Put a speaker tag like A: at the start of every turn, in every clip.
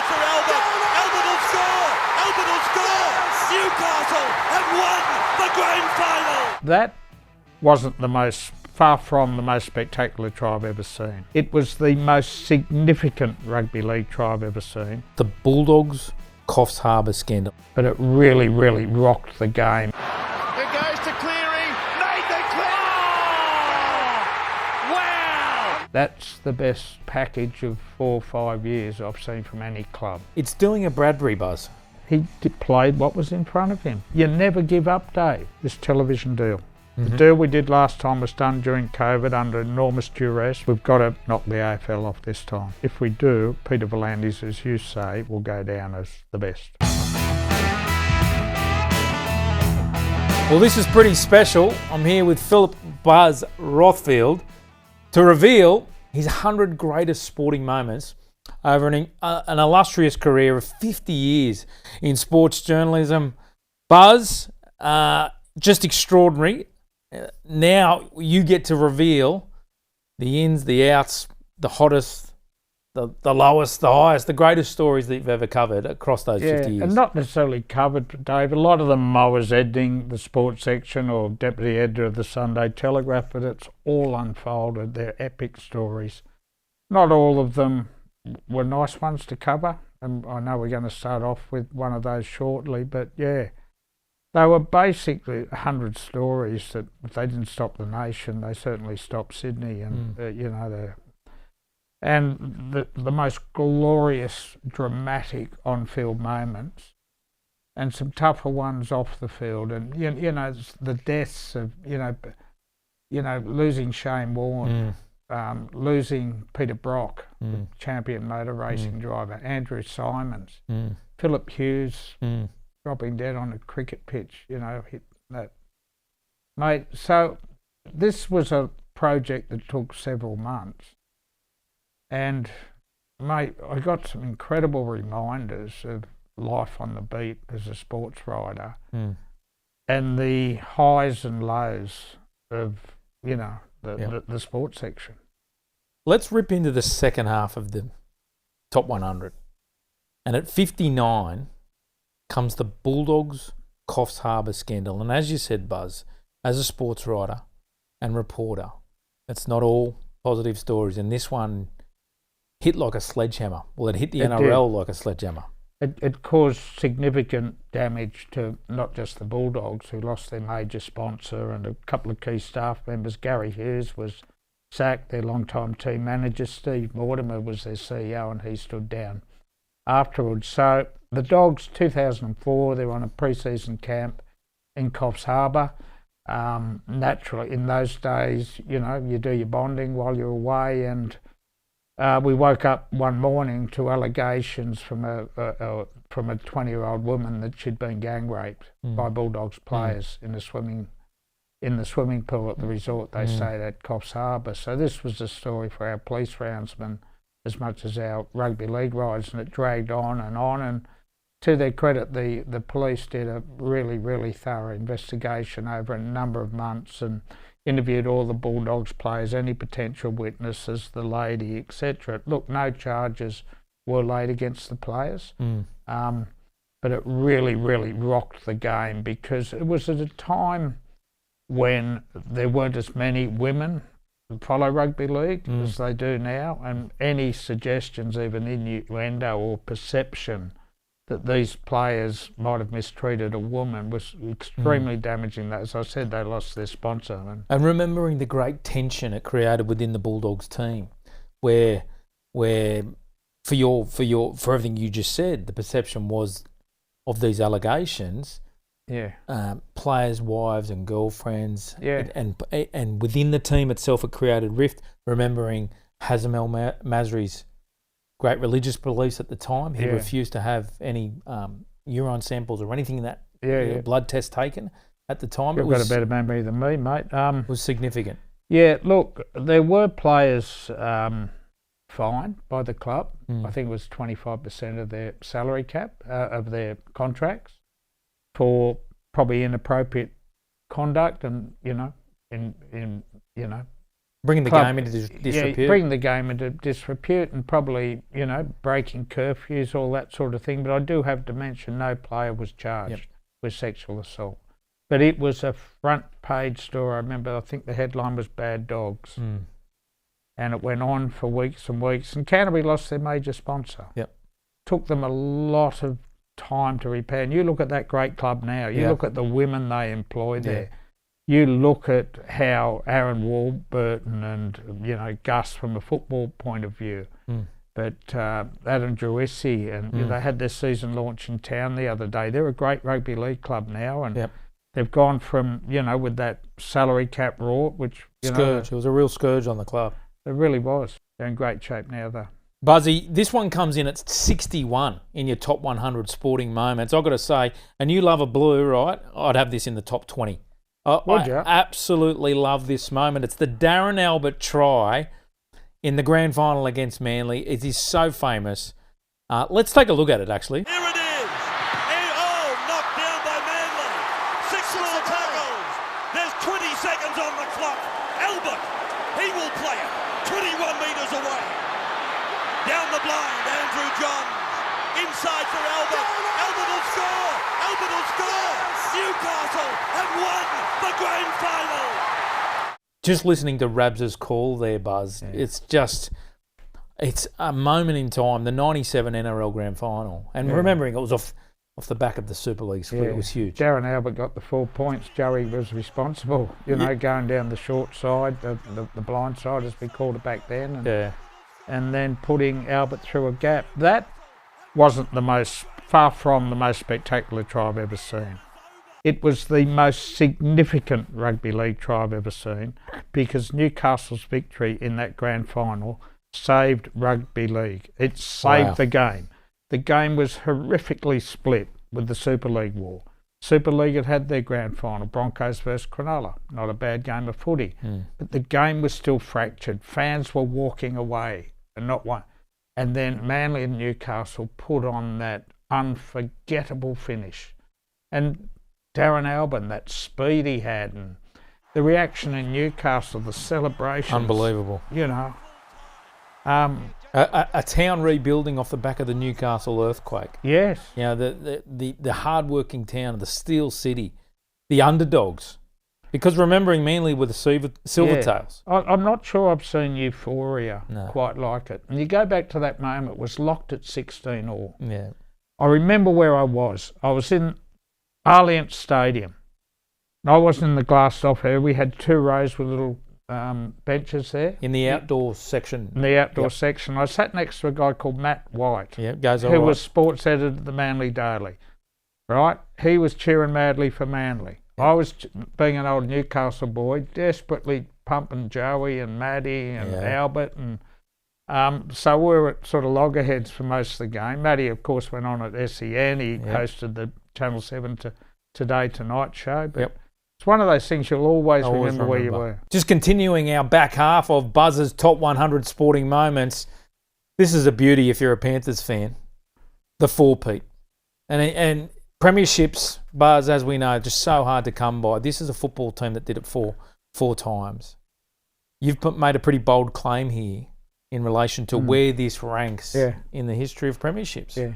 A: wide for Albert. Albert will score. Albert will score. Newcastle have won the grand final.
B: That wasn't far from the most spectacular try I've ever seen. It was the most significant rugby league try I've ever seen.
C: The Bulldogs Coffs Harbour scandal.
B: But it really, really rocked the game.
A: It goes to Cleary. Nathan Cleary. Oh, wow.
B: That's the best package of 4 or 5 years I've seen from any club.
C: It's doing a Bradbury buzz.
B: He played what was in front of him. You never give up, Dave, this television deal. The deal we did last time was done during COVID under enormous duress. We've got to knock the AFL off this time. If we do, Peter V'landys, as you say, will go down as the best.
C: Well, this is pretty special. I'm here with Philip Buzz Rothfield to reveal his 100 greatest sporting moments over an illustrious career of 50 years in sports journalism. Buzz, just extraordinary. Now you get to reveal the ins, the outs, the hottest, the lowest, the highest, the greatest stories that you've ever covered across those 50 years.
B: And not necessarily covered, Dave. A lot of them I was editing the sports section or deputy editor of the Sunday Telegraph, but it's all unfolded. They're epic stories. Not all of them were nice ones to cover, and I know we're going to start off with one of those shortly, but yeah. They were basically 100 stories that if they didn't stop the nation, they certainly stopped Sydney, and the most glorious, dramatic on-field moments, and some tougher ones off the field, and you know the deaths of losing Shane Warne, losing Peter Brock, the champion motor racing driver, Andrew Simons, Philip Hughes. Dropping dead on a cricket pitch, hit that. Mate, so this was a project that took several months. And, mate, I got some incredible reminders of life on the beat as a sports writer and the highs and lows of, the sports section.
C: Let's rip into the second half of the top 100. And at 59... comes the Bulldogs Coffs Harbour scandal. And as you said, Buzz, as a sports writer and reporter, it's not all positive stories. And this one hit like a sledgehammer. Well, it hit the NRL like a sledgehammer.
B: It caused significant damage to not just the Bulldogs, who lost their major sponsor and a couple of key staff members. Gary Hughes was sacked, their long-time team manager. Steve Mortimer was their CEO, and he stood down afterwards. So the Dogs, 2004, they're on a pre-season camp in Coffs Harbour. Naturally, in those days, you do your bonding while you're away, and we woke up one morning to allegations from a 20-year-old woman that she'd been gang raped by Bulldogs players in the swimming pool at the resort, they say, at Coffs Harbour. So this was a story for our police roundsmen as much as our rugby league riders, and it dragged on. And to their credit, the police did a really, really thorough investigation over a number of months and interviewed all the Bulldogs players, any potential witnesses, the lady, etc. Look, no charges were laid against the players, but it really, really rocked the game, because it was at a time when there weren't as many women follow rugby league as they do now, and any suggestions, even innuendo or perception, that these players might have mistreated a woman was extremely damaging. As I said, they lost their sponsor.
C: And remembering the great tension it created within the Bulldogs team, where for everything you just said, the perception was of these allegations. Players' wives and girlfriends, and within the team itself, it created rift. Remembering Hazem El Masri's great religious beliefs at the time, he refused to have any urine samples or anything in that blood test taken at the time.
B: You've got a better memory than me, mate.
C: It was significant.
B: Yeah, look, there were players fined by the club. I think it was 25% of their salary cap of their contracts, for probably inappropriate conduct and
C: Bringing the game into disrepute.
B: Yeah, bringing the game into disrepute and probably, breaking curfews, all that sort of thing. But I do have to mention no player was charged with sexual assault. But it was a front page story. I remember, I think the headline was Bad Dogs. And it went on for weeks and weeks. And Canterbury lost their major sponsor. Took them a lot of time to repair. And you look at that great club now. You look at the women they employ there. You look at how Aaron Warburton and, Gus from a football point of view. But Adam Drewisi, and they had their season launch in town the other day. They're a great rugby league club now. And they've gone from, with that salary cap rort, which,
C: scourge. It was a real scourge on the club.
B: It really was. They're in great shape now, though.
C: Buzzy, this one comes in at 61 in your top 100 sporting moments. I've got to say, and you love a blue, right? I'd have this in the top 20.
B: Would you?
C: I absolutely love this moment. It's the Darren Albert try in the grand final against Manly. It is so famous. Let's take a look at it, actually.
A: Here it is. Knocked down by Manly. 6 more tackles. There's 20 seconds on the clock. Albert, he will play it. 21 metres away. Down the blind, Andrew Johns. Inside for Albert. Albert will score. Albert will score. Newcastle have won the grand final.
C: Just listening to Rabs' call there, Buzz, it's a moment in time, the 97 NRL grand final. And remembering it was off the back of the Super League split, it was huge.
B: Darren Albert got the 4 points. Joey was responsible, going down the short side, the blind side as we called it back then. And then putting Albert through a gap. That wasn't far from the most spectacular try I've ever seen. It was the most significant rugby league try I've ever seen because Newcastle's victory in that grand final saved rugby league. It saved the game. The game was horrifically split with the Super League war. Super League had their grand final, Broncos versus Cronulla. Not a bad game of footy. But the game was still fractured. Fans were walking away and not one. And then Manly and Newcastle put on that unforgettable finish. And Darren Albert, that speed he had, and the reaction in Newcastle, the celebrations.
C: Unbelievable. A town rebuilding off the back of the Newcastle earthquake.
B: Yes.
C: The hard-working town, the Steel City, the underdogs. Because remembering Manly with the Silvertails.
B: I'm not sure I've seen euphoria quite like it. And you go back to that moment, it was locked at 16 all.
C: Yeah.
B: I remember where I was. I was in Allianz Stadium. I wasn't in the glassed off area. We had 2 rows with little benches there.
C: In the outdoor section.
B: In the outdoor section. I sat next to a guy called Matt White,
C: who
B: was sports editor at the Manly Daily. Right? He was cheering madly for Manly. I was, being an old Newcastle boy, desperately pumping Joey and Matty and Albert. And so we were at sort of loggerheads for most of the game. Matty, of course, went on at SEN. He hosted the Channel 7 Today Tonight show. But it's one of those things you'll always remember where you were.
C: Just continuing our back half of Buzz's top 100 sporting moments. This is a beauty if you're a Panthers fan. The Four-Peat. And premierships, Buzz, as we know, just so hard to come by. This is a football team that did it four times. You've made a pretty bold claim here in relation to where this ranks in the history of premierships.
B: Yeah.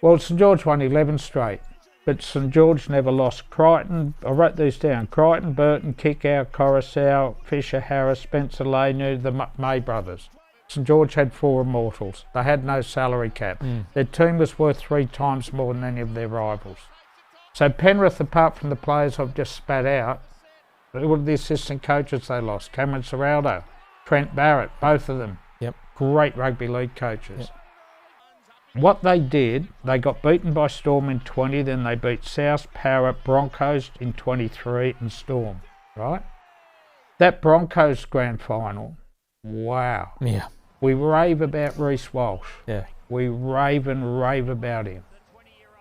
B: Well, St George won 11 straight, but St George never lost. Crichton, I wrote these down, Crichton, Burton, Kickow, Coruscant, Fisher, Harris, Spencer, Lanu, the May brothers. St George had 4 immortals. They had no salary cap. Their team was worth 3 times more than any of their rivals. So Penrith, apart from the players I've just spat out, what are the assistant coaches they lost? Cameron Ciraldo, Trent Barrett, both of them. Great rugby league coaches. What they did, they got beaten by Storm in 20, then they beat South, Parrot, Broncos in 23 and Storm, right? That Broncos grand final, wow.
C: Yeah.
B: We rave about Reece Walsh.
C: Yeah.
B: We rave about him.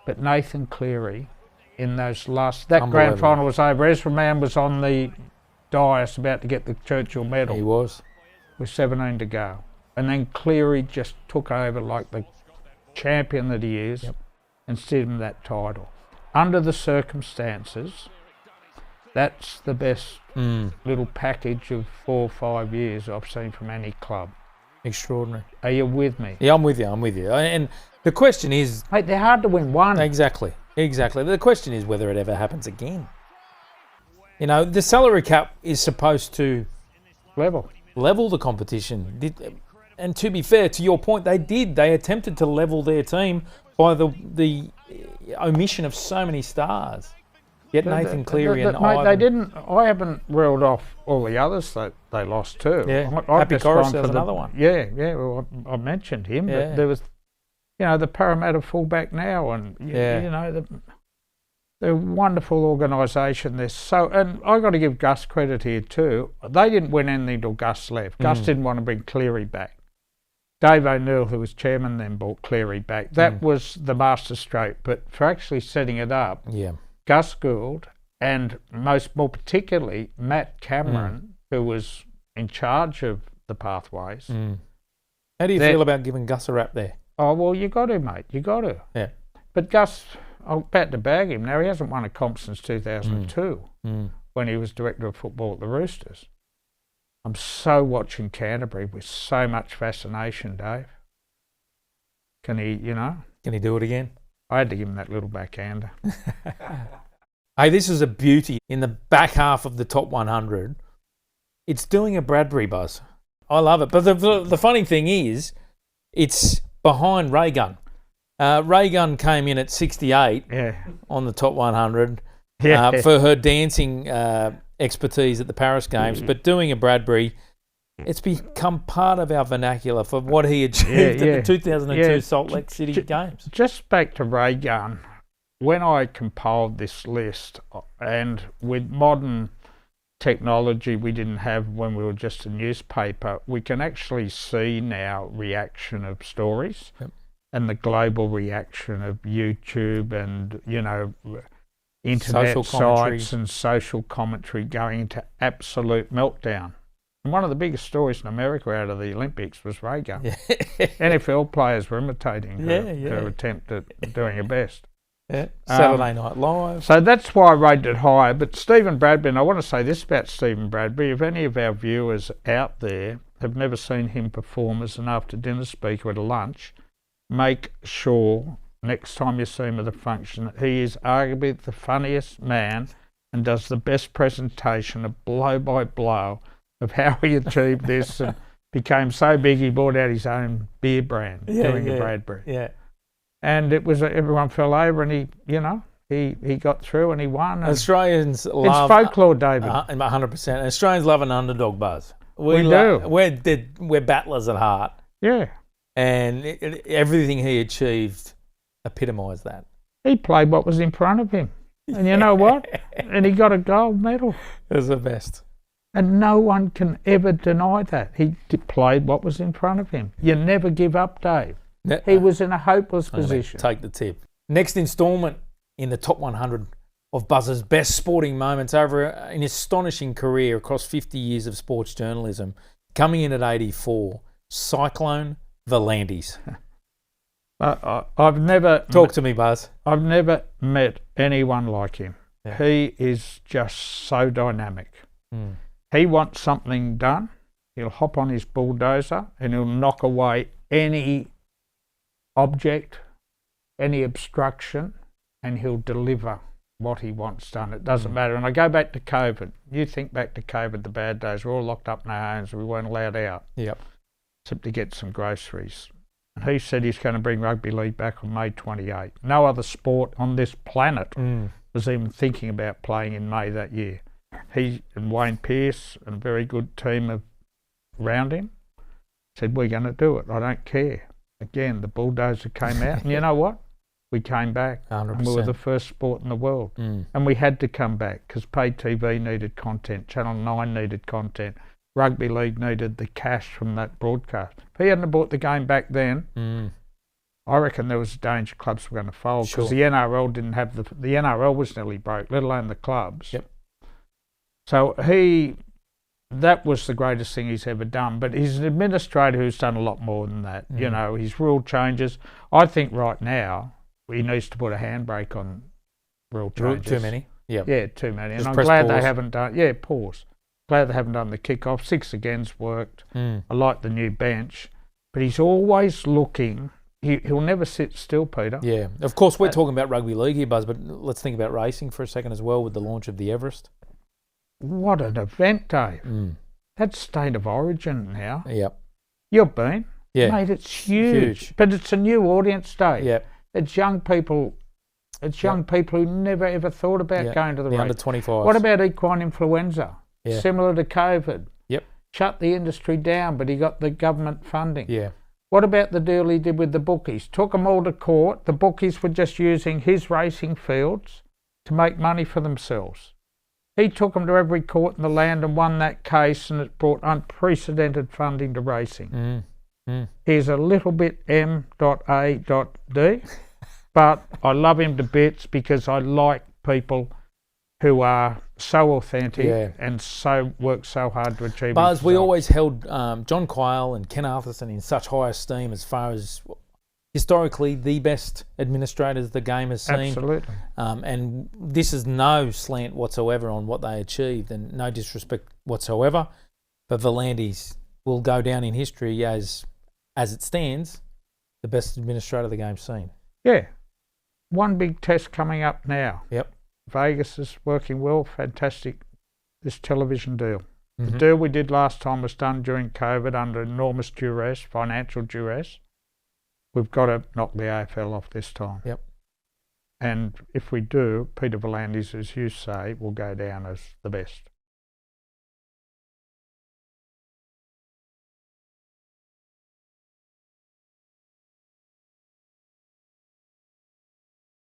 B: But Nathan Cleary, in those that grand final was over. Ezra Mann was on the dais about to get the Churchill medal.
C: He was.
B: With 17 to go. And then Cleary just took over like the champion that he is and steered him that title. Under the circumstances, That's the best little package of 4 or 5 years I've seen from any club.
C: Extraordinary.
B: Are you with me?
C: Yeah, I'm with you. And the question is...
B: Mate, they're hard to win one.
C: Exactly. The question is whether it ever happens again. You know, the salary cap is supposed to... Level the competition. And to be fair, to your point, they did. They attempted to level their team by the omission of so many stars. Yet Nathan Cleary and
B: mate,
C: Ivan...
B: they didn't... I haven't reeled off all the others that they lost too.
C: Yeah,
B: I've
C: Happy
B: just
C: Corus,
B: gone
C: there was
B: for
C: another one.
B: Yeah, well, I mentioned him, but there was, the Parramatta fullback now, and, they're a wonderful organisation. They're so... And I got to give Gus credit here too. They didn't win anything till Gus left. Gus didn't want to bring Cleary back. Dave O'Neill, who was chairman then, brought Cleary back. That was the masterstroke. But for actually setting it up... Gus Gould, and more particularly Matt Cameron, who was in charge of the pathways.
C: How do you feel about giving Gus a rap there?
B: Oh, well, you got to, mate. You got to.
C: Yeah.
B: But Gus, I'm about to bag him. Now, he hasn't won a comp since 2002 when he was director of football at the Roosters. I'm so watching Canterbury with so much fascination, Dave. Can he,
C: Can he do it again?
B: I had to give him that little backhander.
C: Hey, this is a beauty in the back half of the top 100. It's doing a Bradbury buzz. I love it. But the funny thing is, it's behind Raygun. Raygun came in at 68 on the top 100 for her dancing expertise at the Paris Games. But doing a Bradbury, it's become part of our vernacular for what he achieved at the 2002 Salt Lake City Games.
B: Just back to Raygun, when I compiled this list, and with modern technology we didn't have when we were just a newspaper, we can actually see now reaction of stories and the global reaction of YouTube and, internet sites and social commentary going into absolute meltdown. And one of the biggest stories in America out of the Olympics was Raygun. NFL players were imitating her attempt at doing her best.
C: Saturday Night Live.
B: So that's why I rated it higher. But Stephen Bradbury, and I want to say this about Stephen Bradbury, if any of our viewers out there have never seen him perform as an after-dinner speaker at a lunch, make sure next time you see him at a function that he is arguably the funniest man and does the best presentation of blow by blow of how he achieved this and became so big he bought out his own beer brand doing a Bradbury.
C: Yeah.
B: And it was everyone fell over and he got through and he won. And
C: Australians love...
B: It's folklore, David.
C: 100%. Australians love an underdog buzz.
B: We do.
C: We're battlers at heart.
B: Yeah.
C: And everything he achieved epitomised that.
B: He played what was in front of him. And you know what? And he got a gold medal.
C: It was the best.
B: And no one can ever deny that. He played what was in front of him. You never give up, Dave. He was in a hopeless position.
C: Take the tip. Next instalment in the top 100 of Buzz's best sporting moments over an astonishing career across 50 years of sports journalism. Coming in at 84, Cyclone V'landys.
B: I've never...
C: Talk to me, Buzz.
B: I've never met anyone like him. Yeah. He is just so dynamic. He wants something done, he'll hop on his bulldozer and he'll knock away any object, any obstruction, and he'll deliver what he wants done. It doesn't matter. And I go back to COVID. You think back to COVID, the bad days, we're all locked up in our homes, we weren't allowed out. Except to get some groceries. And he said he's going to bring rugby league back on May 28. No other sport on this planet was even thinking about playing in May that year. He and Wayne Pearce and a very good team around him said, we're going to do it. I don't care. Again, the bulldozer came out, and you know what? We came back.
C: 100%.
B: And we were the first sport in the world. And we had to come back because pay TV needed content, Channel 9 needed content, Rugby League needed the cash from that broadcast. If he hadn't brought the game back then, I reckon there was a danger clubs were going to fold because the NRL didn't have the NRL was nearly broke, let alone the clubs. So that was the greatest thing he's ever done. But he's an administrator who's done a lot more than that. You know, his rule changes. I think right now he needs to put a handbrake on rule changes.
C: Too many. Yep.
B: Yeah, too many.
C: Just
B: And I'm
C: press
B: glad
C: pause.
B: they haven't done. Yeah, pause. Glad they haven't done the kick-off. 6 again's worked. I like the new bench, but he's always looking. He'll never sit still, Peter.
C: Yeah. Of course, we're talking about rugby league here, Buzz, but let's think about racing for a second as well with the launch of the Everest.
B: What an event, Dave. That's State of Origin now.
C: Yep.
B: You've been.
C: Yeah.
B: Mate, it's huge. But it's a new audience, Dave.
C: Yep.
B: It's young people. It's young people who never ever thought about going to the race.
C: under 25s.
B: What about equine influenza?
C: Yeah.
B: Similar to COVID.
C: Yep.
B: Shut the industry down, but he got the government funding.
C: Yeah.
B: What about the deal he did with the bookies? Took them all to court. The bookies were just using his racing fields to make money for themselves. He took them to every court in the land and won that case, and it brought unprecedented funding to racing. He's a little bit M.A.D, but I love him to bits because I like people who are so authentic and so work so hard to achieve.
C: Buzz, we always held John Quayle and Ken Arthurson in such high esteem as far as historically the best administrators the game has seen.
B: Absolutely.
C: And this is no slant whatsoever on what they achieved, and no disrespect whatsoever, but V'landys will go down in history as it stands, the best administrator the game's seen.
B: Yeah. One big test coming up now.
C: Yep.
B: Vegas is working well, fantastic, this television deal. The deal we did last time was done during COVID under enormous duress, financial duress. We've got to knock the AFL off this time.
C: Yep.
B: And if we do, Peter V'landys, as you say, will go down as the best.